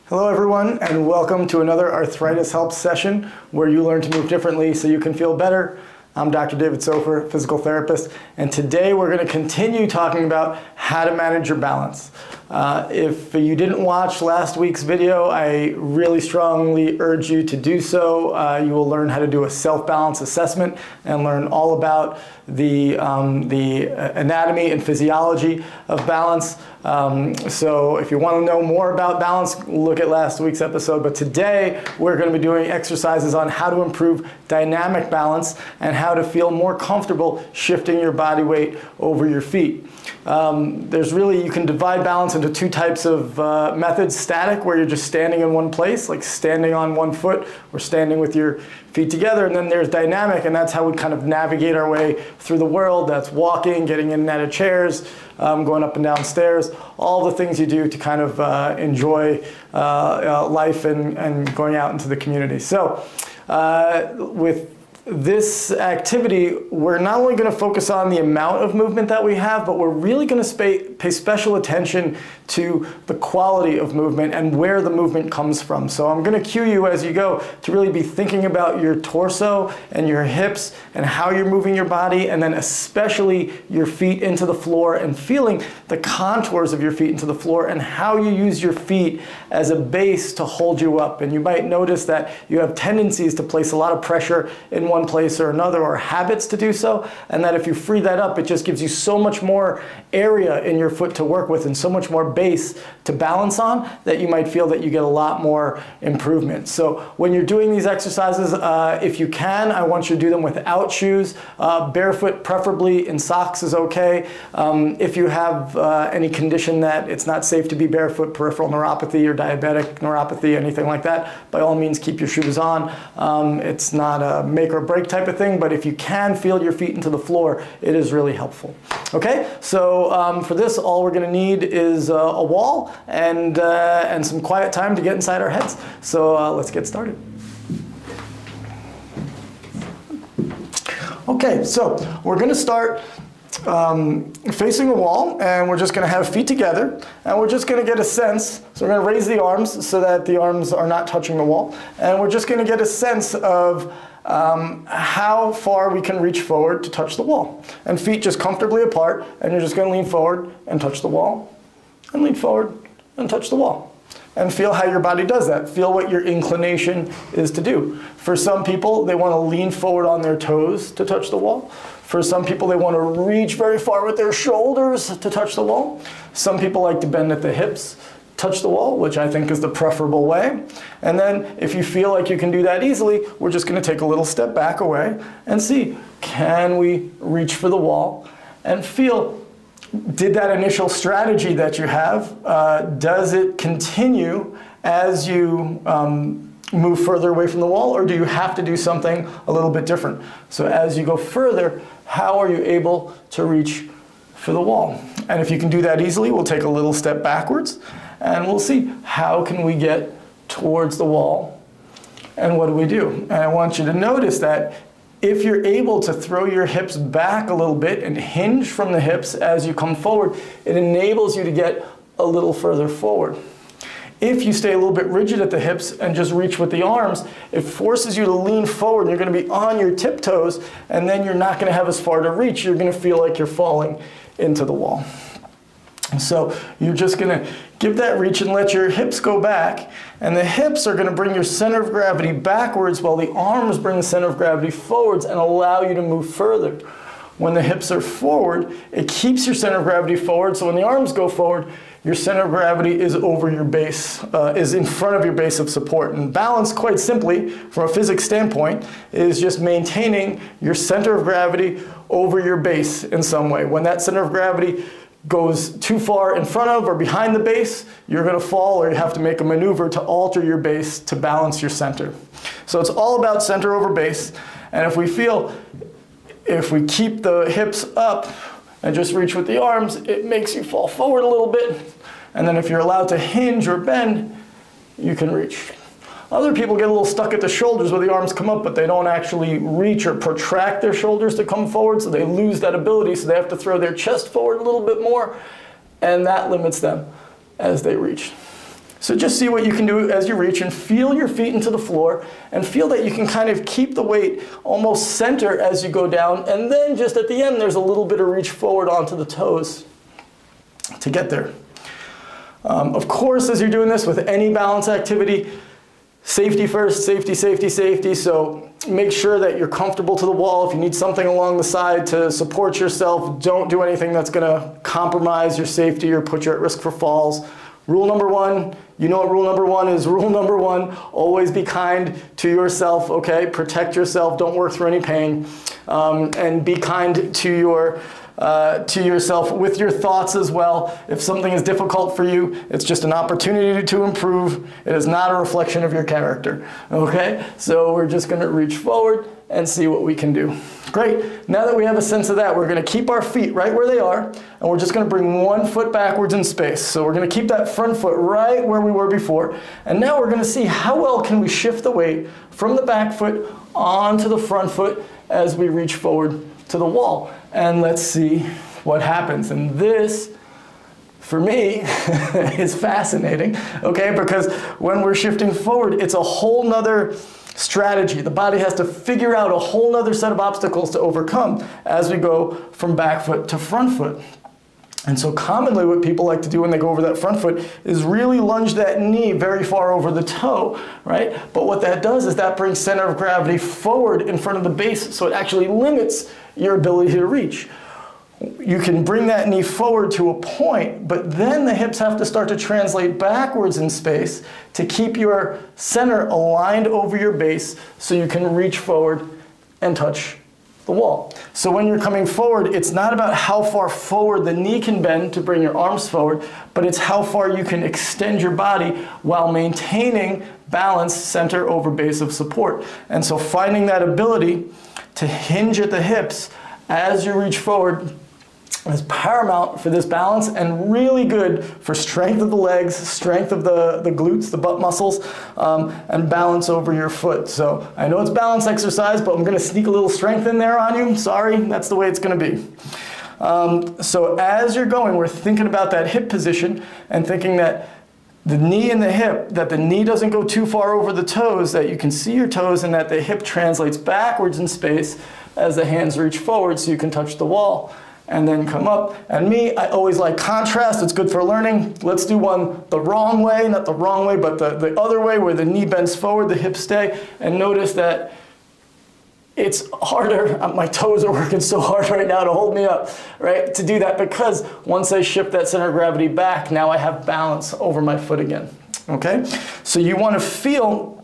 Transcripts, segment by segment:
Hello everyone, and welcome to another Arthritis Help session where you learn to move differently so you can feel better. I'm Dr. David Sofer, physical therapist, and today we're going to continue talking about how to manage your balance. If you didn't watch last week's video, I really strongly urge you to do so. You will learn how to do a self-balance assessment and learn all about the anatomy and physiology of balance. So if you want to know more about balance, look at last week's episode. But today we're going to be doing exercises on how to improve dynamic balance and how to feel more comfortable shifting your body weight over your feet. You can divide balance into two types of methods: static, where you're just standing in one place, like standing on one foot or standing with your feet together, and then there's dynamic, and that's how we kind of navigate our way through the world. That's walking, getting in and out of chairs, going up and down stairs, all the things you do to kind of enjoy life and going out into the community. So with this activity, we're not only going to focus on the amount of movement that we have, but we're really going to pay special attention to the quality of movement and where the movement comes from. So I'm going to cue you as you go to really be thinking about your torso and your hips and how you're moving your body, and then especially your feet into the floor and feeling the contours of your feet into the floor and how you use your feet as a base to hold you up. And you might notice that you have tendencies to place a lot of pressure in one place or another, or habits to do so, and that if you free that up, it just gives you so much more area in your foot to work with and so much more base to balance on that you might feel that you get a lot more improvement. So when you're doing these exercises, if you can, I want you to do them without shoes. Barefoot, preferably in socks, is okay. If you have any condition that it's not safe to be barefoot, peripheral neuropathy or diabetic neuropathy, anything like that, by all means keep your shoes on. It's not a make or break type of thing, but if you can feel your feet into the floor, it is really helpful. Okay, so for this, all we're going to need is a wall and some quiet time to get inside our heads. So let's get started. Okay, so we're going to start facing a wall, and we're just going to have feet together, and we're just going to get a sense. So we're going to raise the arms so that the arms are not touching the wall, and we're just going to get a sense of how far we can reach forward to touch the wall. And feet just comfortably apart, and you're just going to lean forward and touch the wall, and lean forward and touch the wall. And feel how your body does that. Feel what your inclination is to do. For some people, they want to lean forward on their toes to touch the wall. For some people, they want to reach very far with their shoulders to touch the wall. Some people like to bend at the hips, touch the wall, which I think is the preferable way. And then if you feel like you can do that easily, we're just going to take a little step back away and see, can we reach for the wall and feel, did that initial strategy that you have, does it continue as you move further away from the wall, or do you have to do something a little bit different? So as you go further, how are you able to reach for the wall? And if you can do that easily, we'll take a little step backwards, and we'll see how can we get towards the wall, and what do we do? And I want you to notice that if you're able to throw your hips back a little bit and hinge from the hips as you come forward, it enables you to get a little further forward. If you stay a little bit rigid at the hips and just reach with the arms, it forces you to lean forward. You're going to be on your tiptoes, and then you're not going to have as far to reach. You're going to feel like you're falling into the wall. So you're just going to give that reach and let your hips go back, and the hips are going to bring your center of gravity backwards while the arms bring the center of gravity forwards and allow you to move further. When the hips are forward, it keeps your center of gravity forward, so when the arms go forward, your center of gravity is over your base, is in front of your base of support. And balance, quite simply, from a physics standpoint, is just maintaining your center of gravity over your base in some way. When that center of gravity goes too far in front of or behind the base, you're going to fall, or you have to make a maneuver to alter your base to balance your center. So it's all about center over base. And if we keep the hips up and just reach with the arms, it makes you fall forward a little bit. And then if you're allowed to hinge or bend, you can reach. Other people get a little stuck at the shoulders where the arms come up, but they don't actually reach or protract their shoulders to come forward, so they lose that ability, so they have to throw their chest forward a little bit more, and that limits them as they reach. So just see what you can do as you reach and feel your feet into the floor and feel that you can kind of keep the weight almost center as you go down, and then just at the end there's a little bit of reach forward onto the toes to get there. Of course, as you're doing this with any balance activity, safety first, safety, safety, safety. So make sure that you're comfortable to the wall. If you need something along the side to support yourself, don't do anything that's going to compromise your safety or put you at risk for falls. Rule number one, you know what rule number one is. Rule number one, always be kind to yourself, okay? Protect yourself, don't work through any pain, and be kind to yourself with your thoughts as well. If something is difficult for you, it's just an opportunity to improve. It is not a reflection of your character, okay? So we're just gonna reach forward and see what we can do. Great, now that we have a sense of that, we're gonna keep our feet right where they are, and we're just gonna bring one foot backwards in space. So we're gonna keep that front foot right where we were before, and now we're gonna see how well can we shift the weight from the back foot onto the front foot as we reach forward to the wall. And let's see what happens. And this, for me, is fascinating, okay? Because when we're shifting forward, it's a whole nother strategy. The body has to figure out a whole nother set of obstacles to overcome as we go from back foot to front foot. And so commonly what people like to do when they go over that front foot is really lunge that knee very far over the toe, right? But what that does is that brings center of gravity forward in front of the base, so it actually limits your ability to reach. You can bring that knee forward to a point, but then the hips have to start to translate backwards in space to keep your center aligned over your base so you can reach forward and touch the wall. So when you're coming forward, it's not about how far forward the knee can bend to bring your arms forward, but it's how far you can extend your body while maintaining balance, center over base of support. And so finding that ability to hinge at the hips as you reach forward is paramount for this balance and really good for strength of the legs, strength of the glutes, the butt muscles, and balance over your foot. So I know it's balance exercise, but I'm gonna sneak a little strength in there on you. Sorry, that's the way it's gonna be. So as you're going, we're thinking about that hip position and thinking that the knee and the hip, that the knee doesn't go too far over the toes, that you can see your toes, and that the hip translates backwards in space as the hands reach forward so you can touch the wall and then come up. And me, I always like contrast. It's good for learning. Let's do one the wrong way, not the wrong way, but the other way where the knee bends forward, the hips stay, and notice that it's harder. My toes are working so hard right now to hold me up, right? To do that, because once I shift that center of gravity back, now I have balance over my foot again, okay? So you want to feel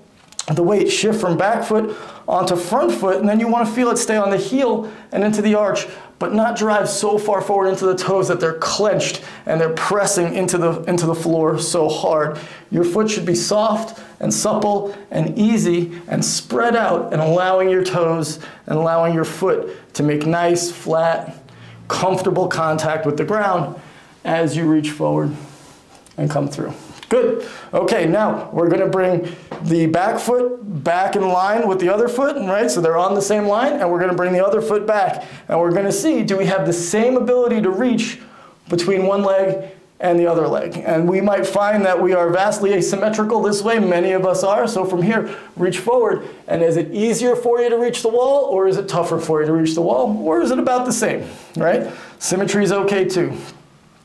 the weight shift from back foot onto front foot, and then you want to feel it stay on the heel and into the arch, but not drive so far forward into the toes that they're clenched and they're pressing into the floor so hard. Your foot should be soft and supple and easy and spread out, and allowing your toes and allowing your foot to make nice, flat, comfortable contact with the ground as you reach forward and come through. Good. Okay, now we're going to bring the back foot back in line with the other foot, right? So they're on the same line, and we're going to bring the other foot back. And we're going to see, do we have the same ability to reach between one leg and the other leg? And we might find that we are vastly asymmetrical this way. Many of us are. So from here, reach forward. And is it easier for you to reach the wall, or is it tougher for you to reach the wall? Or is it about the same, right? Symmetry is okay too.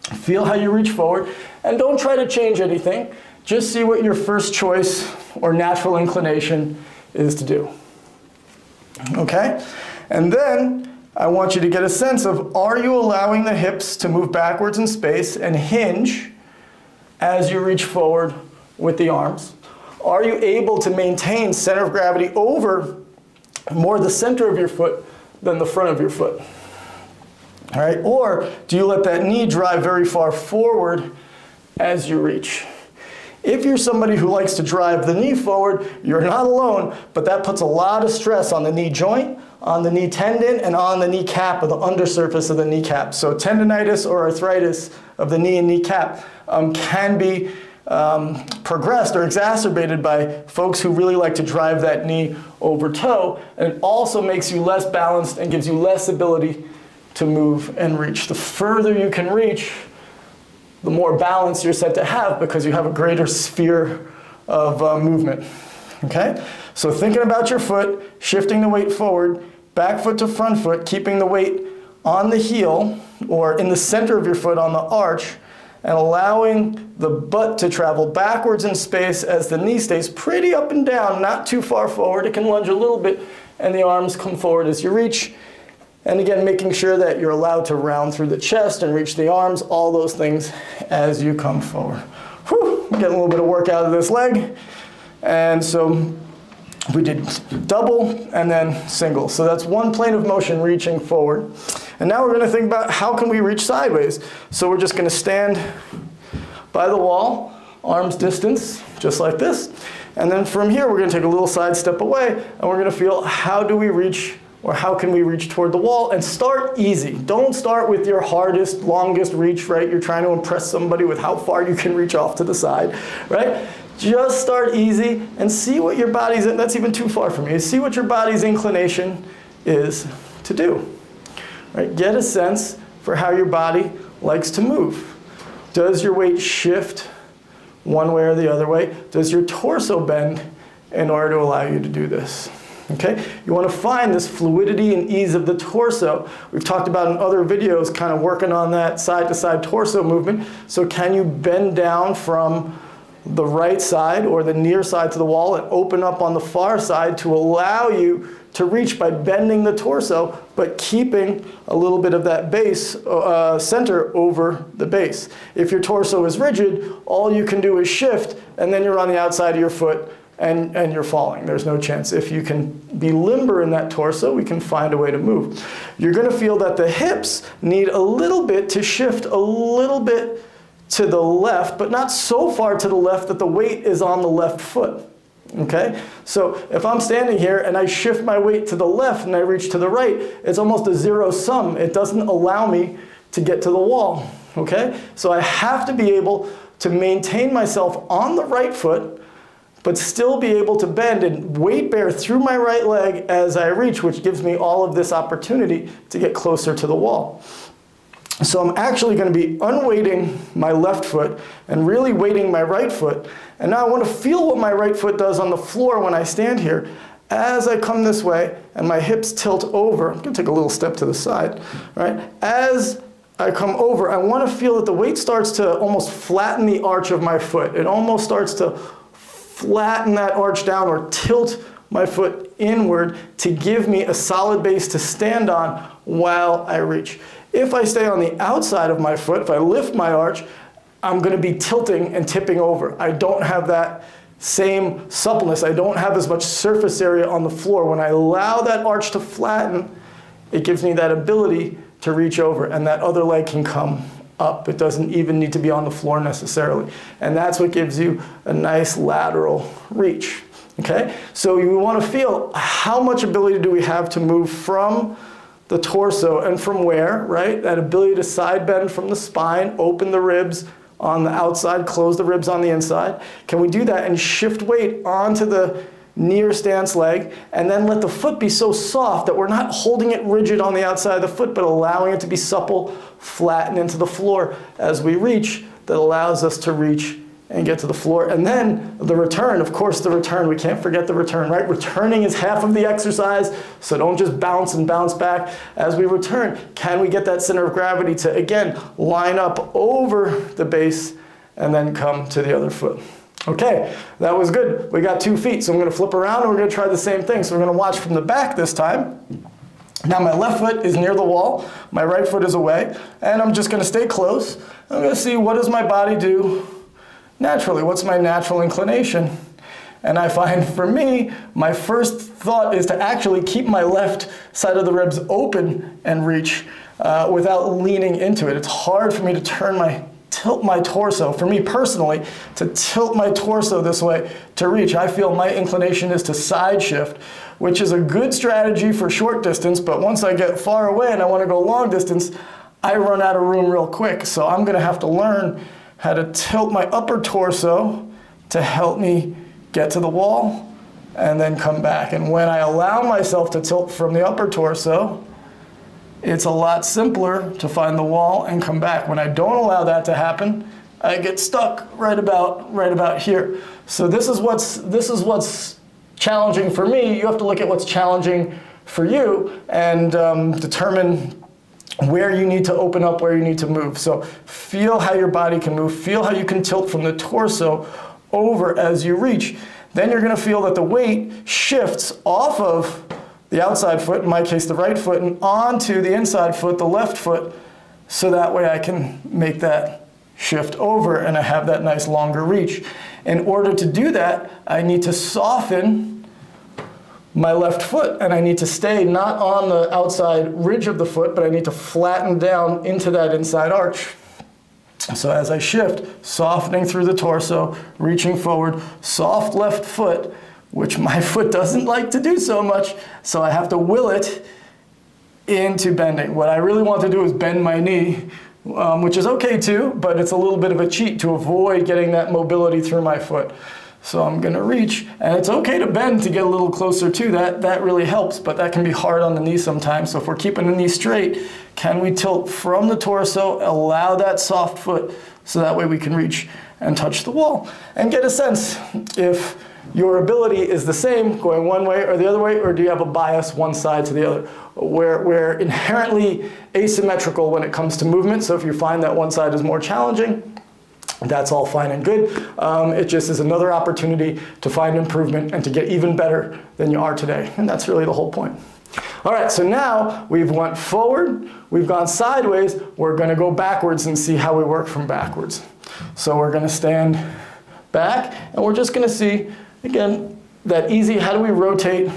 Feel how you reach forward, and don't try to change anything. Just see what your first choice or natural inclination is to do. Okay? And then I want you to get a sense of, are you allowing the hips to move backwards in space and hinge as you reach forward with the arms? Are you able to maintain center of gravity over more the center of your foot than the front of your foot? All right, or do you let that knee drive very far forward as you reach? If you're somebody who likes to drive the knee forward, you're not alone, but that puts a lot of stress on the knee joint, on the knee tendon, and on the kneecap, or the undersurface of the kneecap. So tendinitis or arthritis of the knee and kneecap can be progressed or exacerbated by folks who really like to drive that knee over toe, and it also makes you less balanced and gives you less ability to move and reach. The further you can reach, the more balance you're said to have because you have a greater sphere of movement. Okay? So thinking about your foot, shifting the weight forward, back foot to front foot, keeping the weight on the heel or in the center of your foot on the arch, and allowing the butt to travel backwards in space as the knee stays pretty up and down, not too far forward. It can lunge a little bit, and the arms come forward as you reach. And again, making sure that you're allowed to round through the chest and reach the arms, all those things as you come forward. Whew, getting a little bit of work out of this leg. And so we did double and then single. So that's one plane of motion reaching forward. And now we're going to think about how can we reach sideways. So we're just going to stand by the wall, arms distance, just like this. And then from here, we're going to take a little side step away, and we're going to feel how do we reach, or how can we reach toward the wall, and start easy. Don't start with your hardest, longest reach, right? You're trying to impress somebody with how far you can reach off to the side, right? Just start easy and see what your body's, that's even too far for me, see what your body's inclination is to do. Right? Get a sense for how your body likes to move. Does your weight shift one way or the other way? Does your torso bend in order to allow you to do this? Okay? You want to find this fluidity and ease of the torso. We've talked about in other videos kind of working on that side-to-side torso movement. So can you bend down from the right side or the near side to the wall and open up on the far side to allow you to reach by bending the torso, but keeping a little bit of that base center over the base. If your torso is rigid, all you can do is shift, and then you're on the outside of your foot, and you're falling. There's no chance. If you can be limber in that torso, we can find a way to move. You're going to feel that the hips need a little bit to shift a little bit to the left, but not so far to the left that the weight is on the left foot. Okay? So if I'm standing here and I shift my weight to the left and I reach to the right, it's almost a zero sum. It doesn't allow me to get to the wall. Okay? So I have to be able to maintain myself on the right foot, but still be able to bend and weight bear through my right leg as I reach, which gives me all of this opportunity to get closer to the wall. So I'm actually going to be unweighting my left foot and really weighting my right foot. And now I want to feel what my right foot does on the floor when I stand here. As I come this way and my hips tilt over, I'm going to take a little step to the side, right? As I come over, I want to feel that the weight starts to almost flatten the arch of my foot. It almost starts to flatten that arch down or tilt my foot inward to give me a solid base to stand on while I reach. If I stay on the outside of my foot, if I lift my arch, I'm going to be tilting and tipping over. I don't have that same suppleness. I don't have as much surface area on the floor. When I allow that arch to flatten, it gives me that ability to reach over, and that other leg can come up. It doesn't even need to be on the floor necessarily. And that's what gives you a nice lateral reach. Okay? So you want to feel how much ability do we have to move from the torso and from where, right? That ability to side bend from the spine, open the ribs on the outside, close the ribs on the inside. Can we do that and shift weight onto the near stance leg and then let the foot be so soft that we're not holding it rigid on the outside of the foot, but allowing it to be supple, flatten into the floor as we reach, that allows us to reach and get to the floor. And then the return, of course, the return, we can't forget the return, right? Returning is half of the exercise, so don't just bounce and bounce back. As we return, can we get that center of gravity to, again, line up over the base and then come to the other foot? Okay, that was good. We got 2 feet, so I'm going to flip around and we're going to try the same thing. So we're going to watch from the back this time. Now my left foot is near the wall, my right foot is away, and I'm just going to stay close. I'm going to see what does my body do naturally. What's my natural inclination? And I find for me, my first thought is to actually keep my left side of the ribs open and reach without leaning into it. It's hard for me to tilt my torso, for me personally, to tilt my torso this way to reach. I feel my inclination is to side shift, which is a good strategy for short distance, but once I get far away and I want to go long distance, I run out of room real quick. So I'm going to have to learn how to tilt my upper torso to help me get to the wall and then come back. And when I allow myself to tilt from the upper torso, it's a lot simpler to find the wall and come back. When I don't allow that to happen, I get stuck right about here. So this is what's challenging for me. You have to look at what's challenging for you and determine where you need to open up, where you need to move. So feel how your body can move. Feel how you can tilt from the torso over as you reach. Then you're going to feel that the weight shifts off of the outside foot, in my case the right foot, and onto the inside foot, the left foot, so that way I can make that shift over and I have that nice longer reach. In order to do that, I need to soften my left foot, and I need to stay not on the outside ridge of the foot, but I need to flatten down into that inside arch. So as I shift, softening through the torso, reaching forward, soft left foot, which my foot doesn't like to do so much, so I have to will it into bending. What I really want to do is bend my knee, which is okay too, but it's a little bit of a cheat to avoid getting that mobility through my foot. So I'm going to reach, and it's okay to bend to get a little closer to that. That really helps, but that can be hard on the knee sometimes. So if we're keeping the knee straight, can we tilt from the torso, allow that soft foot, so that way we can reach and touch the wall and get a sense if your ability is the same going one way or the other way, or do you have a bias one side to the other? We're inherently asymmetrical when it comes to movement, so if you find that one side is more challenging, that's all fine and good. It just is another opportunity to find improvement and to get even better than you are today. And that's really the whole point. All right, so now we've went forward, we've gone sideways, we're going to go backwards and see how we work from backwards. So we're going to stand back, and we're just going to see, again, that easy, how do we rotate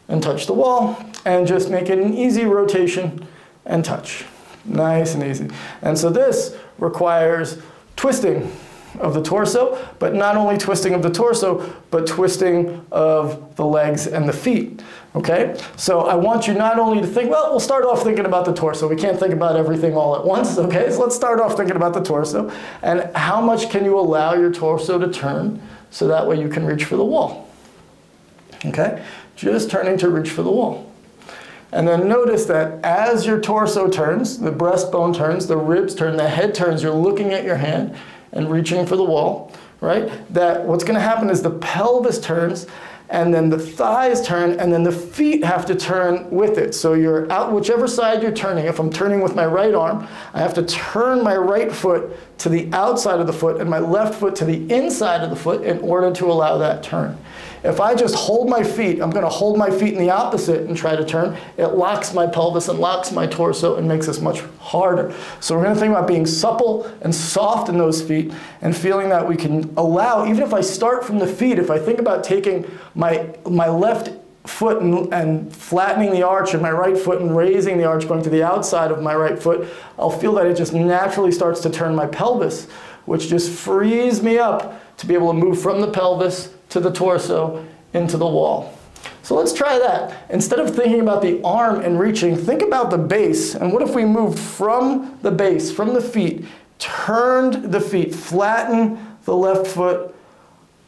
and touch the wall, and just make it an easy rotation and touch. Nice and easy. And so this requires twisting of the torso, but not only twisting of the torso, but twisting of the legs and the feet, okay? So I want you not only to think, well, we'll start off thinking about the torso. We can't think about everything all at once, okay? So let's start off thinking about the torso. And how much can you allow your torso to turn so that way you can reach for the wall, okay? Just turning to reach for the wall. And then notice that as your torso turns, the breastbone turns, the ribs turn, the head turns, you're looking at your hand and reaching for the wall, right? That what's going to happen is the pelvis turns, and then the thighs turn, and then the feet have to turn with it. So you're out, whichever side you're turning. If I'm turning with my right arm, I have to turn my right foot to the outside of the foot and my left foot to the inside of the foot in order to allow that turn. If I just hold my feet, I'm going to hold my feet in the opposite and try to turn, it locks my pelvis and locks my torso and makes this much harder. So we're going to think about being supple and soft in those feet and feeling that we can allow, even if I start from the feet, if I think about taking my left foot and flattening the arch and my right foot and raising the arch going to the outside of my right foot, I'll feel that it just naturally starts to turn my pelvis, which just frees me up to be able to move from the pelvis to the torso into the wall. So let's try that. Instead of thinking about the arm and reaching, think about the base. And what if we moved from the base, from the feet, turned the feet, flatten the left foot,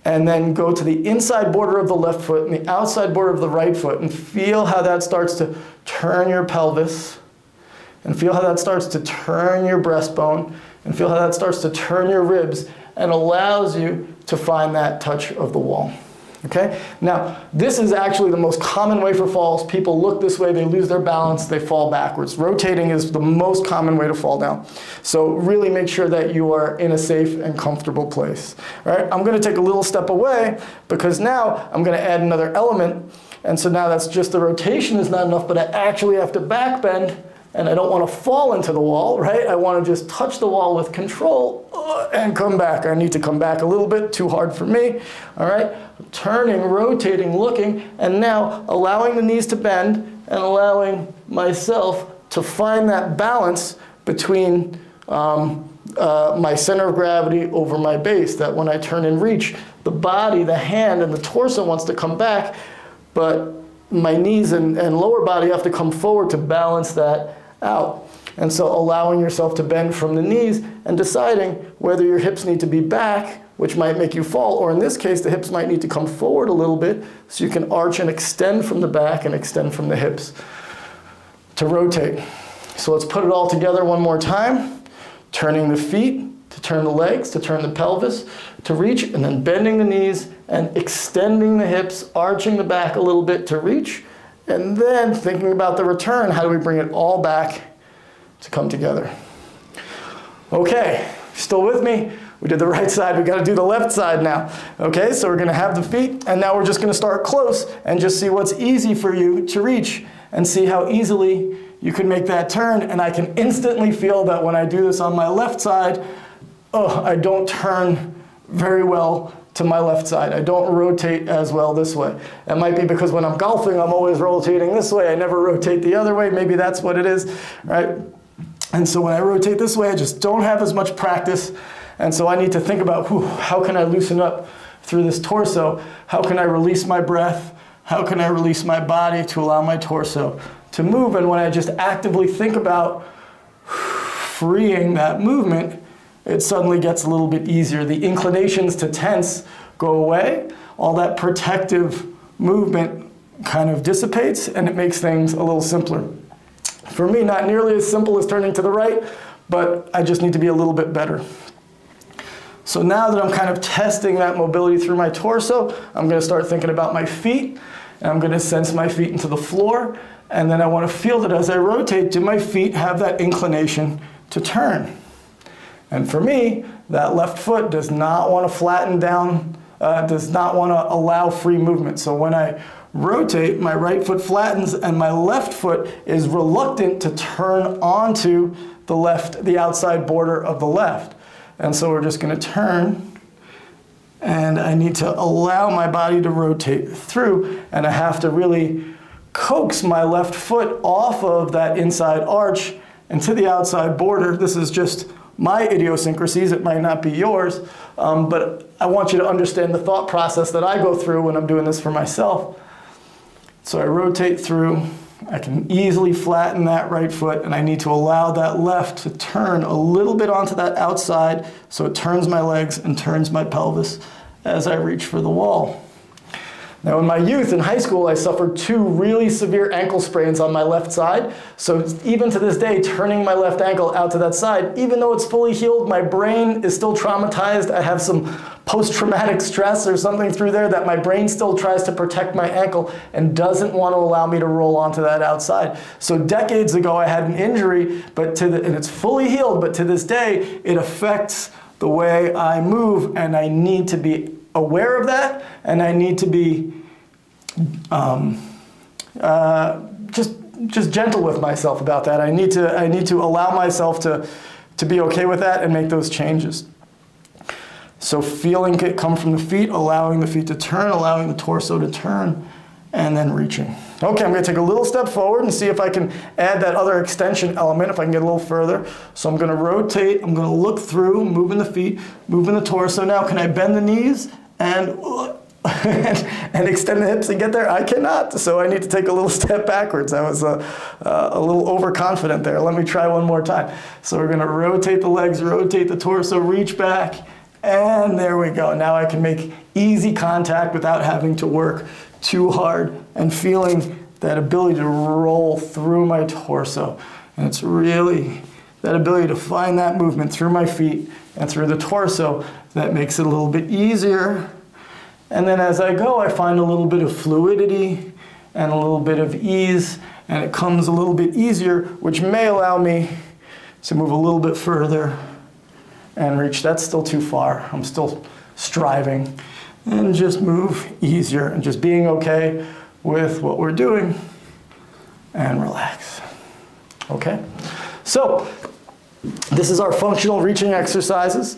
and then go to the inside border of the left foot and the outside border of the right foot, and feel how that starts to turn your pelvis, and feel how that starts to turn your breastbone, and feel how that starts to turn your ribs, and allows you to find that touch of the wall. Okay? Now, this is actually the most common way for falls. People look this way, they lose their balance, they fall backwards. Rotating is the most common way to fall down. So really make sure that you are in a safe and comfortable place. All right? I'm going to take a little step away because now I'm going to add another element. And so now that's just the rotation is not enough, but I actually have to back bend, and I don't want to fall into the wall, right? I want to just touch the wall with control and come back. I need to come back a little bit, too hard for me, all right? Turning, rotating, looking, and now allowing the knees to bend and allowing myself to find that balance between my center of gravity over my base, that when I turn and reach, the body, the hand, and the torso wants to come back, but my knees and lower body have to come forward to balance that out. And so allowing yourself to bend from the knees and deciding whether your hips need to be back, which might make you fall, or in this case, the hips might need to come forward a little bit so you can arch and extend from the back and extend from the hips. to rotate. So let's put it all together one more time. Turning the feet, to turn the legs, to turn the pelvis, to reach, and then bending the knees and extending the hips, arching the back a little bit to reach, and then thinking about the return, how do we bring it all back to come together? Okay, still with me? We did the right side, we gotta do the left side now. Okay, so we're gonna have the feet, and now we're just gonna start close and just see what's easy for you to reach and see how easily you can make that turn. And I can instantly feel that when I do this on my left side, I don't turn very well to my left side. I don't rotate as well this way. It might be because when I'm golfing, I'm always rotating this way. I never rotate the other way. Maybe that's what it is, right? And so when I rotate this way, I just don't have as much practice. And so I need to think about, how can I loosen up through this torso? How can I release my breath? How can I release my body to allow my torso to move? And when I just actively think about freeing that movement, it suddenly gets a little bit easier. The inclinations to tense go away. All that protective movement kind of dissipates, and it makes things a little simpler. For me, not nearly as simple as turning to the right, but I just need to be a little bit better. So now that I'm kind of testing that mobility through my torso, I'm going to start thinking about my feet, and I'm going to sense my feet into the floor, and then I want to feel that as I rotate, do my feet have that inclination to turn? And for me, that left foot does not want to flatten down, does not want to allow free movement. So when I rotate, my right foot flattens and my left foot is reluctant to turn onto the outside border of the left. And so we're just going to turn, and I need to allow my body to rotate through, and I have to really coax my left foot off of that inside arch and to the outside border. This is just my idiosyncrasies, it might not be yours, but I want you to understand the thought process that I go through when I'm doing this for myself. So I rotate through, I can easily flatten that right foot, and I need to allow that left to turn a little bit onto that outside so it turns my legs and turns my pelvis as I reach for the wall. Now in my youth, in high school, I suffered 2 really severe ankle sprains on my left side. So even to this day, turning my left ankle out to that side, even though it's fully healed, my brain is still traumatized. I have some post-traumatic stress or something through there that my brain still tries to protect my ankle and doesn't want to allow me to roll onto that outside. So decades ago, I had an injury, and it's fully healed, but to this day, it affects the way I move, and I need to be aware of that, and I need to be just gentle with myself about that. I need to allow myself to be okay with that and make those changes. So feeling it come from the feet, allowing the feet to turn, allowing the torso to turn, and then reaching. Okay, I'm going to take a little step forward and see if I can add that other extension element, if I can get a little further. So I'm going to rotate, I'm going to look through, moving the feet, moving the torso. Now, can I bend the knees and extend the hips and get there? I cannot, so I need to take a little step backwards. I was a little overconfident there. Let me try one more time. So we're going to rotate the legs, rotate the torso, reach back, and there we go. Now I can make easy contact without having to work too hard and feeling that ability to roll through my torso. And it's really that ability to find that movement through my feet and through the torso that makes it a little bit easier. And then as I go, I find a little bit of fluidity and a little bit of ease, and it comes a little bit easier, which may allow me to move a little bit further and reach. That's still too far. I'm still striving. And just move easier and just being okay with what we're doing and relax. Okay? So, this is our functional reaching exercises.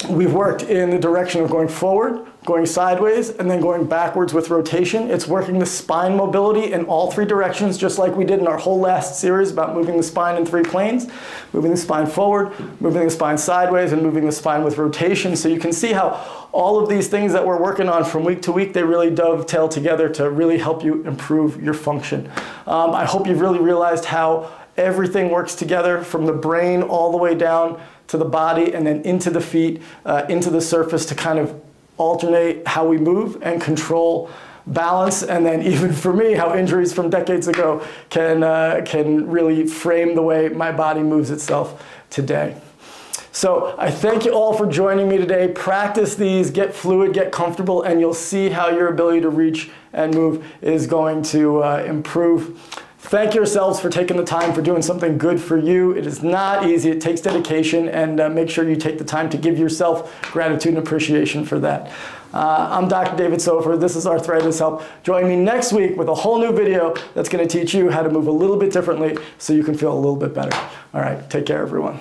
We've worked in the direction of going forward, going sideways, and then going backwards with rotation. It's working the spine mobility in all 3 directions, just like we did in our whole last series about moving the spine in 3 planes, moving the spine forward, moving the spine sideways, and moving the spine with rotation. So you can see how all of these things that we're working on from week to week, they really dovetail together to really help you improve your function. I hope you've really realized how everything works together from the brain all the way down to the body and then into the feet, into the surface to kind of alternate how we move and control balance, and then even for me, how injuries from decades ago can really frame the way my body moves itself today. So I thank you all for joining me today. Practice these, get fluid, get comfortable, and you'll see how your ability to reach and move is going to improve. Thank yourselves for taking the time, for doing something good for you. It is not easy. It takes dedication, and make sure you take the time to give yourself gratitude and appreciation for that. I'm Dr. David Sofer. This is Arthritis Help. Join me next week with a whole new video that's going to teach you how to move a little bit differently so you can feel a little bit better. All right, take care, everyone.